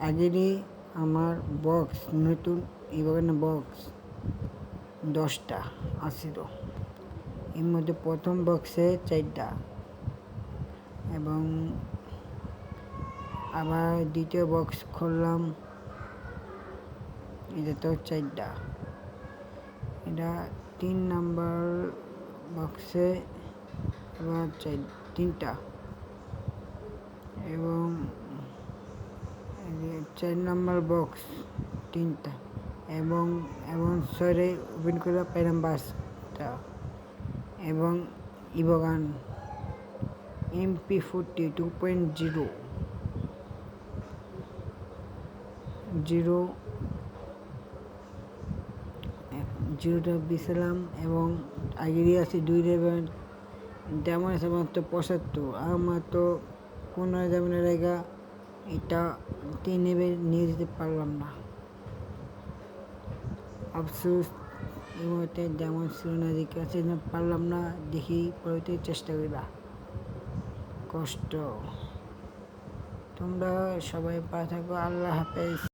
আগেরই আমার বক্স নতুন ইবাগানে বক্স 10টা আসিল। এর মধ্যে প্রথম বক্সে 4টা এবং আবার দ্বিতীয় বক্স খুললাম, এটাতেও 4টা। এটা 3 নাম্বার বক্সে আবার 3টা এবং 4 নাম্বার বক্স 3টা এবং 6রে ওপেন করে পাইলাম 5টা এবং ইবাগান MP40 2.0 জিরোটা বিছিলাম এবং আগেরই আছে 2 রেবেন যেমন আছে মাত্র 75। আমার তো 15 যাবেন জায়গা এটা 3 লেভেল নিয়ে যেতে পারলাম না, আফসোস। এই মুহূর্তে যেমন ছিল না দেখে আছে পারলাম না, দেখি পরবর্তী চেষ্টা করিলা কষ্ট। তোমরা সবাই ভালো থাকো, আল্লাহ হাফেজ।